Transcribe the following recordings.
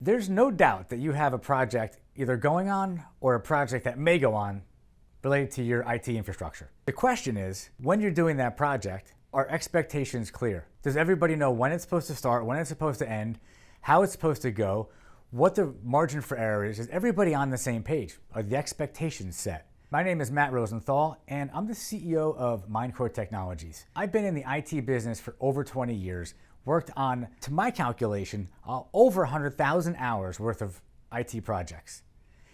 There's no doubt that you have a project either going on or a project that may go on related to your IT infrastructure. The question is, when you're doing that project, are expectations clear? Does everybody know when it's supposed to start, when it's supposed to end, how it's supposed to go, what the margin for error is? Is everybody on the same page? Are the expectations set? My name is Matt Rosenthal, and I'm the CEO of Mindcore Technologies. I've been in the IT business for over 20 years, worked on, to my calculation, over 100,000 hours worth of IT projects.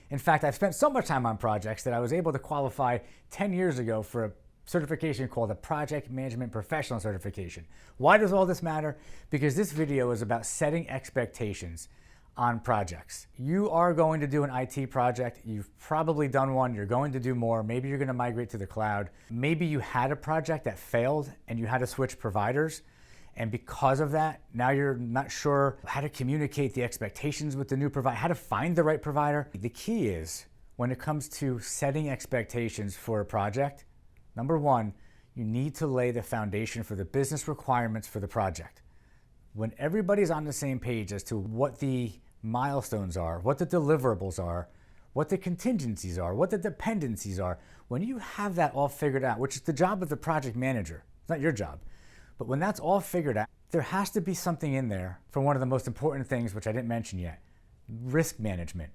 In fact, I've spent so much time on projects that I was able to qualify 10 years ago for a certification called the Project Management Professional Certification. Why does all this matter? Because this video is about setting expectations on projects. You are going to do an IT project. You've probably done one. You're going to do more. Maybe you're going to migrate to the cloud. Maybe you had a project that failed and you had to switch providers. And because of that, now you're not sure how to communicate the expectations with the new provider, how to find the right provider. The key is, when it comes to setting expectations for a project, number one, you need to lay the foundation for the business requirements for the project. When everybody's on the same page as to what the milestones are, what the deliverables are, what the contingencies are, what the dependencies are, when you have that all figured out, which is the job of the project manager, it's not your job, but when that's all figured out, there has to be something in there for one of the most important things, which I didn't mention yet, risk management.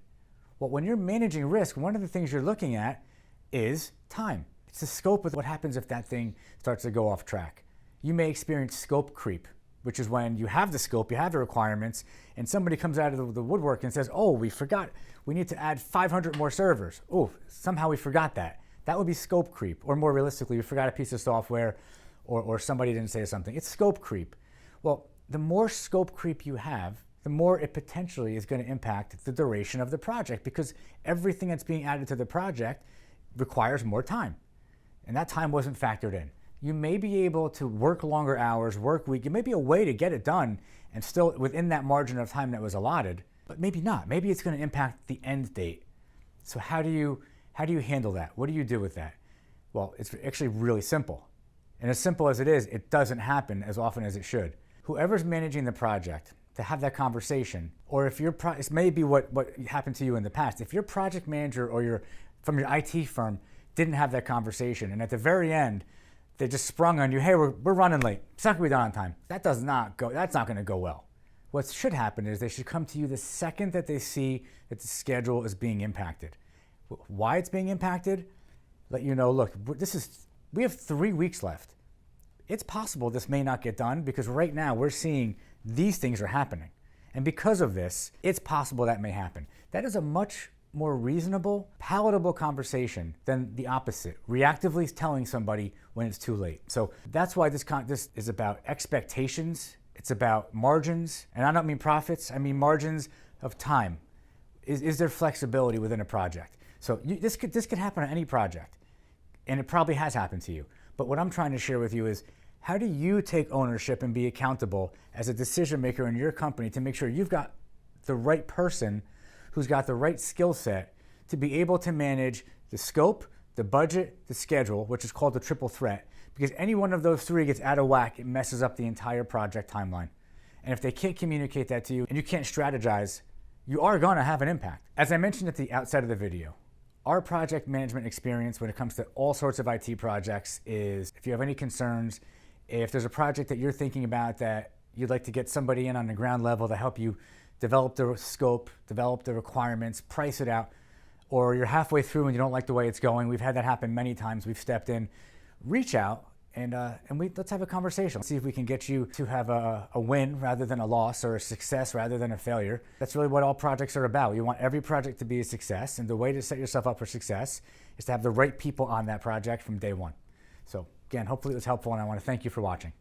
Well, when you're managing risk, one of the things you're looking at is time. It's the scope of what happens if that thing starts to go off track. You may experience scope creep, which is when you have the scope, you have the requirements, and somebody comes out of the woodwork and says, oh, we forgot, we need to add 500 more servers. Oh, somehow we forgot that. That would be scope creep, or more realistically, we forgot a piece of software, or somebody didn't say something. It's scope creep. Well, the more scope creep you have, the more it potentially is going to impact the duration of the project, because everything that's being added to the project requires more time. And that time wasn't factored in. You may be able to work longer hours, work week. It may be a way to get it done and still within that margin of time that was allotted, but maybe not. Maybe it's going to impact the end date. So how do you handle that? What do you do with that? Well, it's actually really simple. And as simple as it is, it doesn't happen as often as it should. Whoever's managing the project, to have that conversation, or if your it may be what happened to you in the past. If your project manager or from your IT firm didn't have that conversation, and at the very end, they just sprung on you, hey, we're running late. It's not gonna be done on time. That's not gonna go well. What should happen is they should come to you the second that they see that the schedule is being impacted. Why it's being impacted? Let you know, look, we have 3 weeks left. It's possible this may not get done because right now we're seeing these things are happening. And because of this, it's possible that may happen. That is a much more reasonable, palatable conversation than the opposite, reactively telling somebody when it's too late. So that's why this is about expectations. It's about margins, and I don't mean profits, I mean margins of time. Is there flexibility within a project? So this could happen on any project, and it probably has happened to you. But what I'm trying to share with you is, how do you take ownership and be accountable as a decision maker in your company to make sure you've got the right person who's got the right skill set to be able to manage the scope, the budget, the schedule, which is called the triple threat, because any one of those three gets out of whack, it messes up the entire project timeline. And if they can't communicate that to you and you can't strategize, you are going to have an impact. As I mentioned at the outset of the video, our project management experience when it comes to all sorts of IT projects is, if you have any concerns, if there's a project that you're thinking about that you'd like to get somebody in on the ground level to help you develop the scope, develop the requirements, price it out, or you're halfway through and you don't like the way it's going, we've had that happen many times, we've stepped in, reach out and let's have a conversation. See if we can get you to have a win rather than a loss, or a success rather than a failure. That's really what all projects are about. You want every project to be a success, and the way to set yourself up for success is to have the right people on that project from day one. So again, hopefully it was helpful, and I want to thank you for watching.